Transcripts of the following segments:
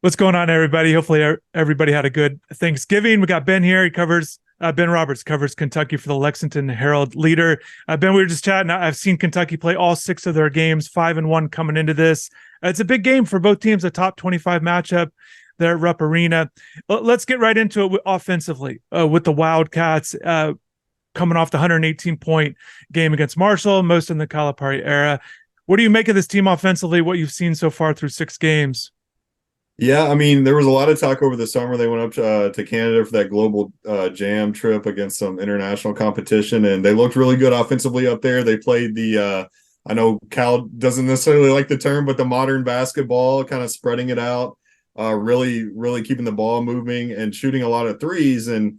What's going on, everybody? Hopefully, everybody had a good Thanksgiving. We got Ben here. He covers Ben Roberts covers Kentucky for the Lexington Herald-Leader. Ben, we were just chatting. I've seen Kentucky play all six of their games, 5-1 coming into this. It's a big game for both teams, a top 25 matchup there at Rupp Arena. Let's get right into it offensively with the Wildcats coming off the 118-point game against Marshall, most in the Calipari era. What do you make of this team offensively, what you've seen so far through six games? Yeah, I mean, there was a lot of talk over the summer. They went up to Canada for that global jam trip against some international competition, and they looked really good offensively up there. They played I know Cal doesn't necessarily like the term, but the modern basketball, kind of spreading it out, really, really keeping the ball moving and shooting a lot of threes. And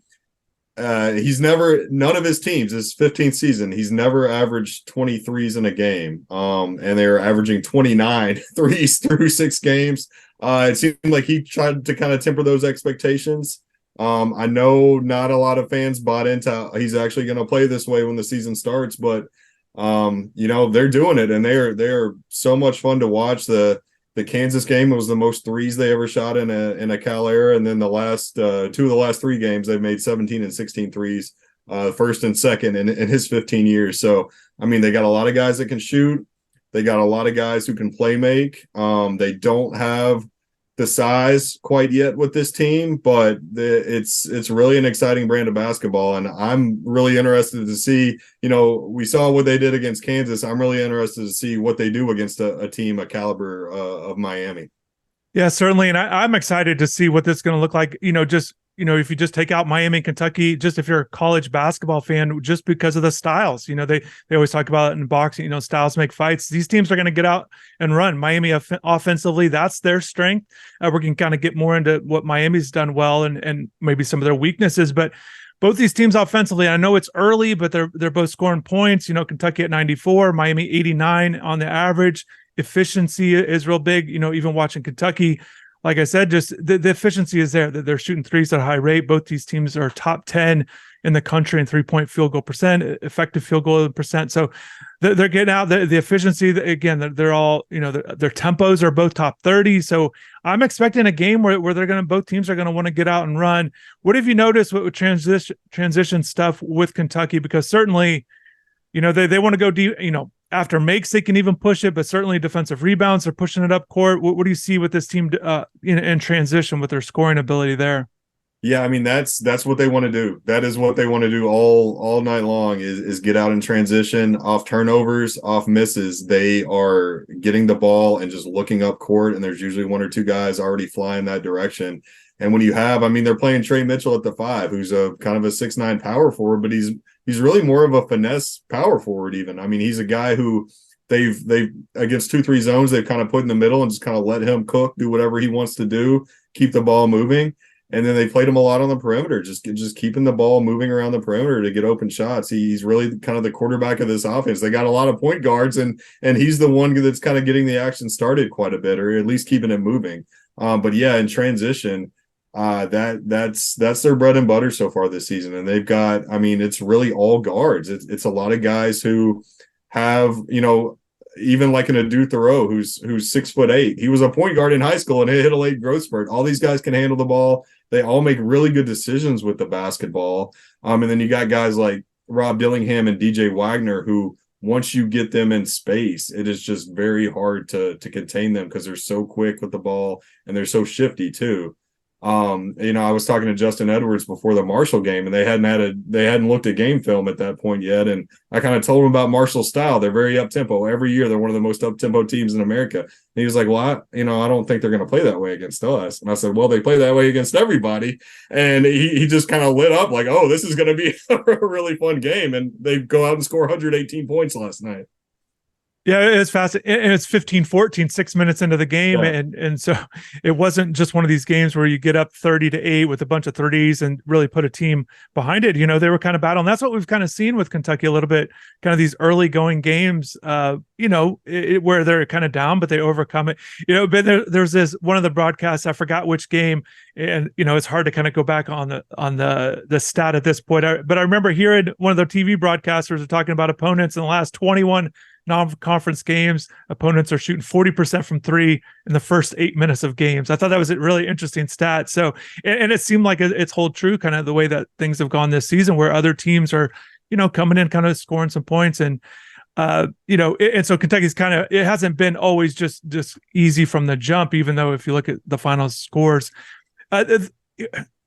none of his teams, his 15th season, he's never averaged 23s in a game. And they're averaging 29 threes through six games. It seemed like he tried to kind of temper those expectations. I know not a lot of fans bought into he's actually going to play this way when the season starts, but they're doing it, and they're so much fun to watch. The Kansas game was the most threes they ever shot in a Cal era, and then the last two of the last three games they've made 17 and 16 threes, first and second in his 15 years. So I mean, they got a lot of guys that can shoot. They got a lot of guys who can play make. They don't have the size quite yet with this team, but it's really an exciting brand of basketball, and I'm really interested to see. We saw what they did against Kansas. I'm really interested to see what they do against a team a caliber of Miami. Yeah, certainly. And I'm excited to see what this is going to look like. If you just take out Miami and Kentucky, just if you're a college basketball fan, just because of the styles, they always talk about it in boxing, styles make fights. These teams are going to get out and run. Miami offensively, that's their strength. We can kind of get more into what Miami's done well and maybe some of their weaknesses, but both these teams offensively, I know it's early, but they're both scoring points. Kentucky at 94, Miami 89 on the average. Efficiency is real big. Even watching Kentucky, like I said, just the efficiency is there. They're shooting threes at a high rate. Both these teams are top 10 in the country in 3-point field goal percent, effective field goal percent. So they're getting out the efficiency. Again, they're all, their tempos are both top 30. So I'm expecting a game where both teams are going to want to get out and run. What have you noticed with transition stuff with Kentucky? Because certainly, they want to go deep, after makes, they can even push it, but certainly defensive rebounds, they're pushing it up court. What do you see with this team in transition with their scoring ability there? Yeah, I mean, that's what they want to do. That is what they want to do all night long is get out in transition, off turnovers, off misses. They are getting the ball and just looking up court, and there's usually one or two guys already flying that direction. And when you have, they're playing Trey Mitchell at the 5, who's a kind of a 6'9" power forward, but he's really more of a finesse power forward even. He's a guy who they've against 2-3 zones, they've kind of put in the middle and just kind of let him cook, do whatever he wants to do, keep the ball moving. And then they played him a lot on the perimeter, just keeping the ball moving around the perimeter to get open shots. He's really kind of the quarterback of this offense. They got a lot of point guards, and he's the one that's kind of getting the action started quite a bit, or at least keeping it moving. But yeah, in transition, that's their bread and butter so far this season. And they've got, it's really all guards. It's a lot of guys who have, even like an Adu Thoreau, who's 6'8". He was a point guard in high school and hit a late growth spurt. All these guys can handle the ball. They all make really good decisions with the basketball. And then you got guys like Rob Dillingham and DJ Wagner, who once you get them in space, it is just very hard to contain them because they're so quick with the ball and they're so shifty too. I was talking to Justin Edwards before the Marshall game, and they hadn't looked at game film at that point yet. And I kind of told him about Marshall's style. They're very up tempo. Every year, they're one of the most up tempo teams in America. And he was like, "Well, I don't think they're going to play that way against us." And I said, "Well, they play that way against everybody." And he just kind of lit up like, "Oh, this is going to be a really fun game." And they go out and score 118 points last night. Yeah, it's fast. And it's 15-14, 6 minutes into the game. Yeah. And so it wasn't just one of these games where you get up 30-8 with a bunch of threes and really put a team behind it. They were kind of battling. That's what we've kind of seen with Kentucky a little bit, kind of these early going games, where they're kind of down, but they overcome it. But there's this one of the broadcasts, I forgot which game, and it's hard to kind of go back on the stat at this point. But I remember hearing one of the TV broadcasters talking about opponents in the last 21 non-conference games, opponents are shooting 40% from three in the first 8 minutes of games. I thought that was a really interesting stat. So, and it seemed like it's hold true kind of the way that things have gone this season, where other teams are, coming in kind of scoring some points. And and so Kentucky's kind of, it hasn't been always just easy from the jump, even though if you look at the final scores,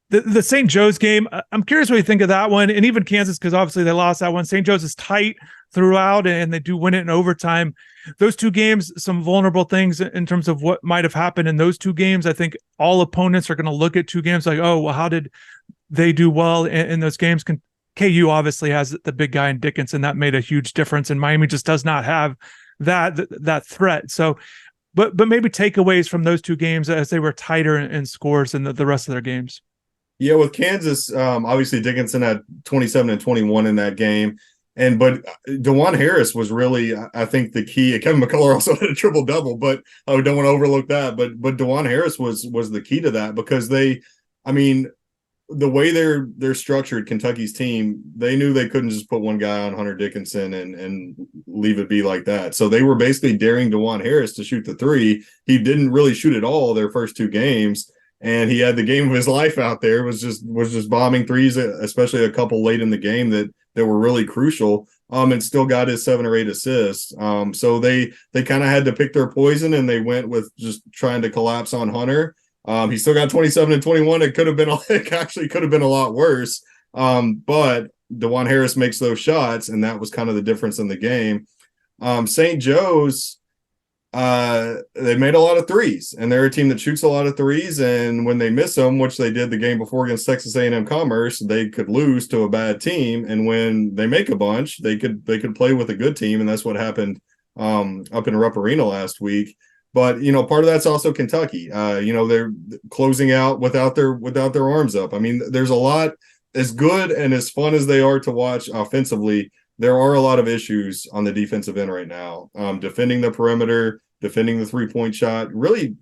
the St. Joe's game, I'm curious what you think of that one, and even Kansas, because obviously they lost that one. St. Joe's is tight throughout, and they do win it in overtime. Those two games, some vulnerable things in terms of what might have happened in those two games. I think all opponents are going to look at two games like, oh, well, how did they do well in those games? KU obviously has the big guy in Dickinson. That made a huge difference, and Miami just does not have that threat. So, but maybe takeaways from those two games as they were tighter in scores than the rest of their games. Yeah, with Kansas, obviously Dickinson had 27 and 21 in that game. But DeJuan Harris was really, I think, the key. Kevin McCullough also had a triple-double, but I don't want to overlook that. But DeJuan Harris was the key to that, because the way they're structured, Kentucky's team, they knew they couldn't just put one guy on Hunter Dickinson and leave it be like that. So they were basically daring DeJuan Harris to shoot the three. He didn't really shoot at all their first two games. And he had the game of his life out there, was just bombing threes, especially a couple late in the game that were really crucial, and still got his 7 or 8 assists. So they kind of had to pick their poison, and they went with just trying to collapse on Hunter. He still got 27 and 21. It actually could have been a lot worse. But DeJuan Harris makes those shots, and that was kind of the difference in the game. St. Joe's, they made a lot of threes, and they're a team that shoots a lot of threes. And when they miss them, which they did the game before against Texas A&M Commerce, they could lose to a bad team. And when they make a bunch, they could play with a good team, and that's what happened up in Rupp Arena last week. But part of that's also Kentucky. They're closing out without their arms up. I mean, there's a lot. As good and as fun as they are to watch offensively, there are a lot of issues on the defensive end right now. Defending the perimeter, defending the 3-point shot, really,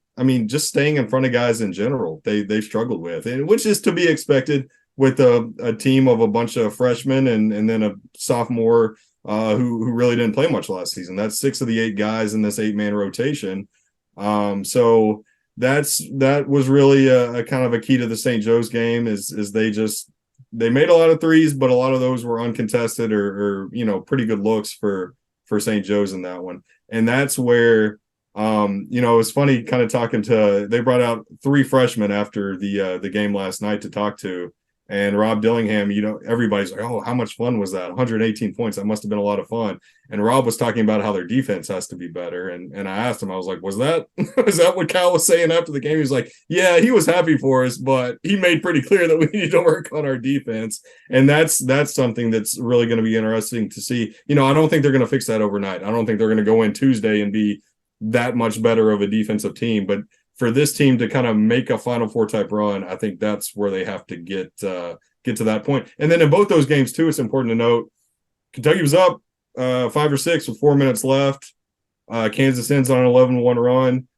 just staying in front of guys in general, they've struggled with, and which is to be expected with a team of a bunch of freshmen and then a sophomore who really didn't play much last season. That's 6 of the 8 guys in this 8-man rotation. So that was really a kind of a key to the St. Joe's game is they made a lot of threes, but a lot of those were uncontested or pretty good looks for St. Joe's in that one. And that's where, it was funny kind of talking to, they brought out 3 freshmen after the game last night to talk to. And Rob Dillingham, everybody's like, oh, how much fun was that? 118 points. That must have been a lot of fun. And Rob was talking about how their defense has to be better. And I asked him, I was like, is that what Cal was saying after the game? He was like, yeah, he was happy for us, but he made pretty clear that we need to work on our defense. And that's something that's really going to be interesting to see. I don't think they're going to fix that overnight. I don't think they're going to go in Tuesday and be that much better of a defensive team. But for this team to kind of make a Final Four type run, I think that's where they have to get to that point. And then in both those games too, it's important to note Kentucky was up 5 or 6 with 4 minutes left. Kansas ends on an 11-1 run.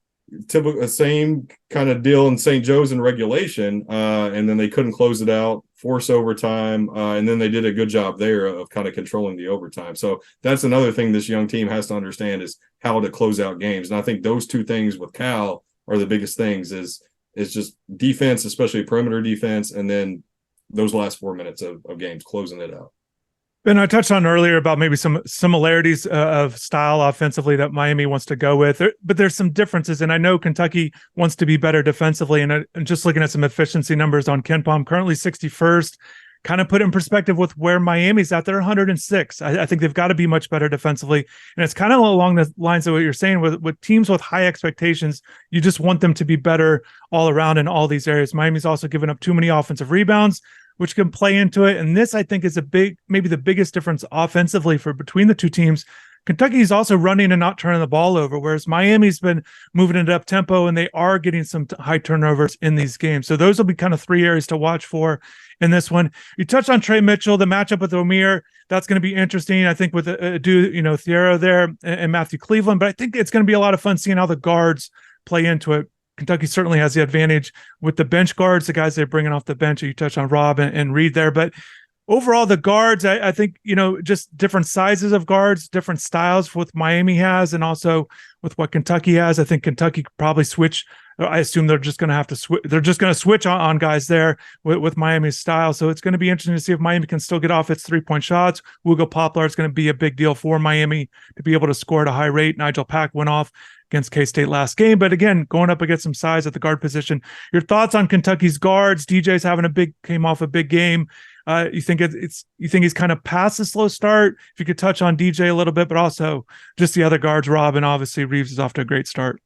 Typical same kind of deal in St. Joe's in regulation, and then they couldn't close it out, force overtime, and then they did a good job there of kind of controlling the overtime. So that's another thing this young team has to understand is how to close out games. And I think those two things with Cal are the biggest things is just defense, especially perimeter defense, and then those last 4 minutes of games, closing it out. Ben, I touched on earlier about maybe some similarities of style offensively that Miami wants to go with, but there's some differences. And I know Kentucky wants to be better defensively. And just looking at some efficiency numbers on KenPom, currently 61st, kind of put in perspective with where Miami's at. They're 106. I think they've got to be much better defensively. And it's kind of along the lines of what you're saying with teams with high expectations. You just want them to be better all around in all these areas. Miami's also given up too many offensive rebounds, which can play into it. And this, I think, is maybe the biggest difference offensively between the two teams. Kentucky's also running and not turning the ball over, whereas Miami's been moving it up tempo, and they are getting some high turnovers in these games. So those will be kind of 3 areas to watch for in this one. You touched on Trey Mitchell, the matchup with Omier. That's going to be interesting, I think, with Thiero there and Matthew Cleveland. But I think it's going to be a lot of fun seeing how the guards play into it. Kentucky certainly has the advantage with the bench guards, the guys they're bringing off the bench. You touched on Rob and Reed there. But overall, the guards, I think, just different sizes of guards, different styles with Miami has, and also with what Kentucky has. I think Kentucky could probably switch. I assume they're just going to have to switch. They're just going to switch on guys there with Miami's style. So it's going to be interesting to see if Miami can still get off its 3-point shots. Ugo Poplar is going to be a big deal for Miami to be able to score at a high rate. Nigel Pack went off against K-State last game, but again, going up against some size at the guard position. Your thoughts on Kentucky's guards? DJ's came off a big game. You think you think he's kind of past the slow start? If you could touch on DJ a little bit, but also just the other guards, Rob, and obviously Reeves is off to a great start.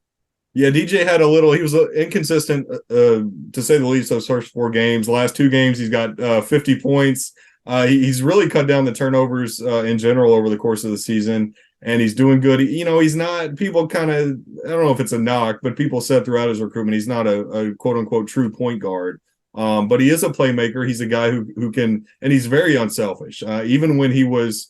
Yeah, DJ had he was inconsistent, to say the least, those first 4 games. The last 2 games, he's got 50 points. He's really cut down the turnovers in general over the course of the season, and he's doing good. He's not, people kind of, I don't know if it's a knock, but people said throughout his recruitment, he's not a quote-unquote true point guard. But he is a playmaker. He's a guy who can, and he's very unselfish. Even when he was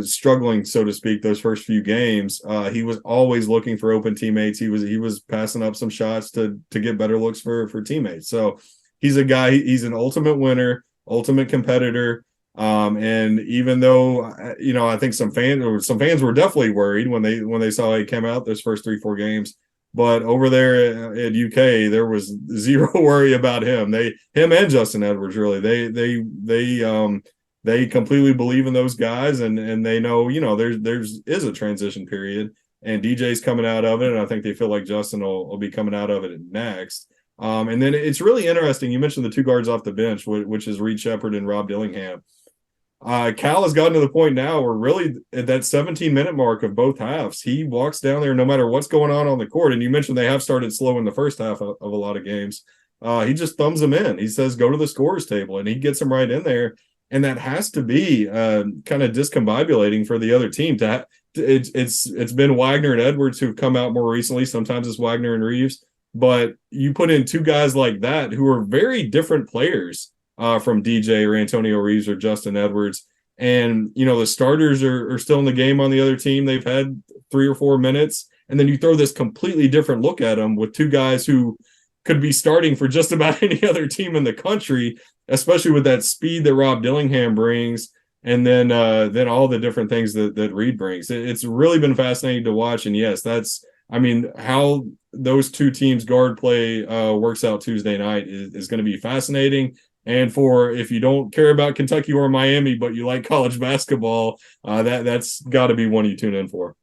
struggling, so to speak, those first few games, he was always looking for open teammates. He was passing up some shots to get better looks for teammates. So he's a guy, he's an ultimate winner, ultimate competitor. And even though I think some fans were definitely worried when they saw he came out those first 3-4 games. But over there at UK, there was zero worry about him. Him and Justin Edwards, really, they completely believe in those guys, and they know, there's a transition period, and DJ's coming out of it, and I think they feel like Justin will be coming out of it next. And then it's really interesting. You mentioned the 2 guards off the bench, which is Reed Shepherd and Rob Dillingham. Cal has gotten to the point now where really at that 17-minute mark of both halves, he walks down there no matter what's going on the court. And you mentioned they have started slow in the first half of a lot of games. He just thumbs them in. He says, go to the scorer's table, and he gets them right in there. And that has to be kind of discombobulating for the other team. It's been Wagner and Edwards who've come out more recently. Sometimes it's Wagner and Reeves. But you put in 2 guys like that who are very different players from DJ or Antonio Reeves or Justin Edwards. And, the starters are still in the game on the other team. They've had 3 or 4 minutes. And then you throw this completely different look at them with 2 guys who could be starting for just about any other team in the country, especially with that speed that Rob Dillingham brings. And then all the different things that Reed brings. It's really been fascinating to watch. And yes, how those 2 teams guard play works out Tuesday night is going to be fascinating. And if you don't care about Kentucky or Miami, but you like college basketball, that's got to be one you tune in for.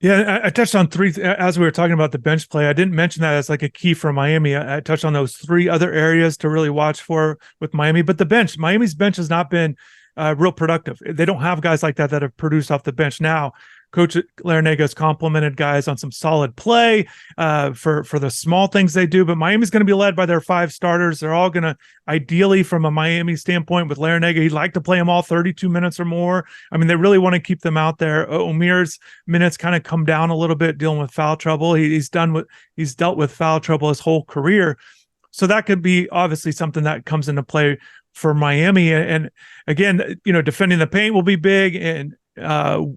Yeah, I touched on 3 as we were talking about the bench play. I didn't mention that as like a key for Miami. I touched on those 3 other areas to really watch for with Miami. But Miami's bench has not been real productive. They don't have guys like that have produced off the bench. Now, Coach Larinaga has complimented guys on some solid play for the small things they do, but Miami's going to be led by their 5 starters. They're all going to, ideally from a Miami standpoint with Larinaga, he'd like to play them all 32 minutes or more. They really want to keep them out there. Omir's minutes kind of come down a little bit dealing with foul trouble. He's dealt with foul trouble his whole career. So that could be obviously something that comes into play for Miami. And again, defending the paint will be big, and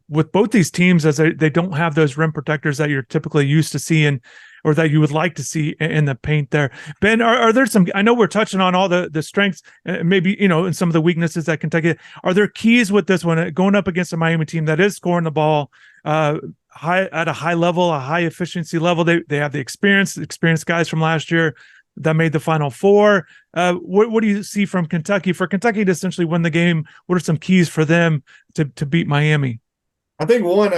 with both these teams, as they don't have those rim protectors that you're typically used to seeing or that you would like to see in the paint there. Ben, are there some, I know we're touching on all the strengths, maybe, and some of the weaknesses that Kentucky, are there keys with this one going up against a Miami team that is scoring the ball at a high level, a high efficiency level? They have the experienced guys from last year that made the Final Four. What do you see from Kentucky? For Kentucky to essentially win the game, what are some keys for them to beat Miami? I think one,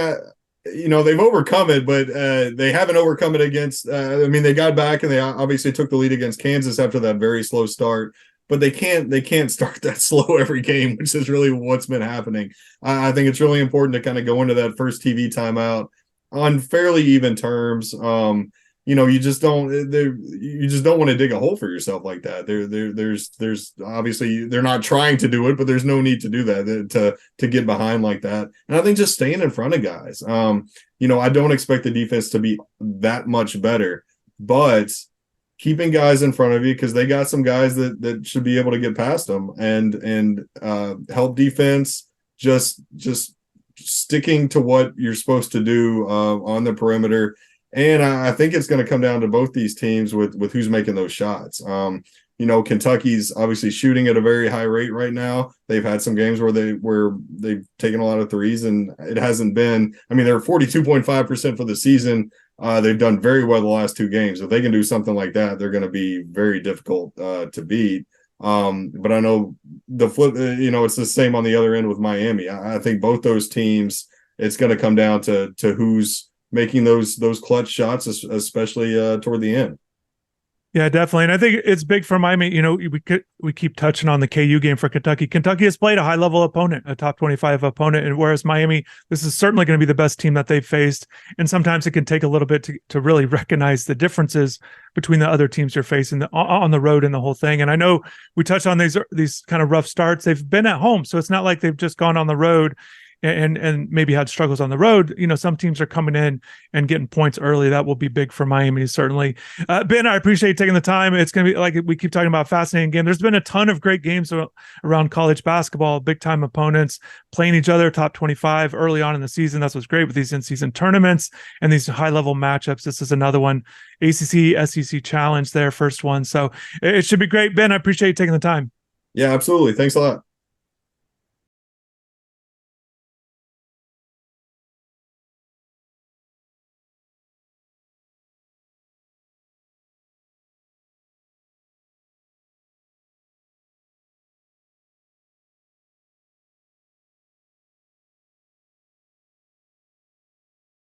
they've overcome it, but they haven't overcome it against. They got back and they obviously took the lead against Kansas after that very slow start. But they can't start that slow every game, which is really what's been happening. I think it's really important to kind of go into that first TV timeout on fairly even terms. You just don't want to dig a hole for yourself like that. There's obviously they're not trying to do it, but there's no need to do that to get behind like that. And I think just staying in front of guys. I don't expect the defense to be that much better, but keeping guys in front of you, because they got some guys that should be able to get past them and help defense. Just sticking to what you're supposed to do on the perimeter. And I think it's going to come down to both these teams with who's making those shots. Kentucky's obviously shooting at a very high rate right now. They've had some games where they've taken a lot of threes, and it hasn't been. I mean, they're 42.5% for the season. They've done very well the last 2 games. If they can do something like that, they're going to be very difficult to beat. But I know the flip, it's the same on the other end with Miami. I think both those teams, it's going to come down to who's making those clutch shots, especially toward the end. Yeah, definitely. And I think it's big for Miami. We keep touching on the KU game for Kentucky. Kentucky has played a high level opponent, a top 25 opponent. And whereas Miami, this is certainly going to be the best team that they've faced. And sometimes it can take a little bit to really recognize the differences between the other teams you're facing on the road and the whole thing. And I know we touched on these kind of rough starts. They've been at home, so it's not like they've just gone on the road and maybe had struggles on the road. Some teams are coming in and getting points early. That will be big for Miami, certainly. Ben, I appreciate you taking the time. It's going to be, like we keep talking about, a fascinating game. There's been a ton of great games around college basketball, big-time opponents playing each other, top 25 early on in the season. That's what's great with these in-season tournaments and these high-level matchups. This is another one. ACC, SEC Challenge, their first one. So it should be great. Ben, I appreciate you taking the time. Yeah, absolutely. Thanks a lot.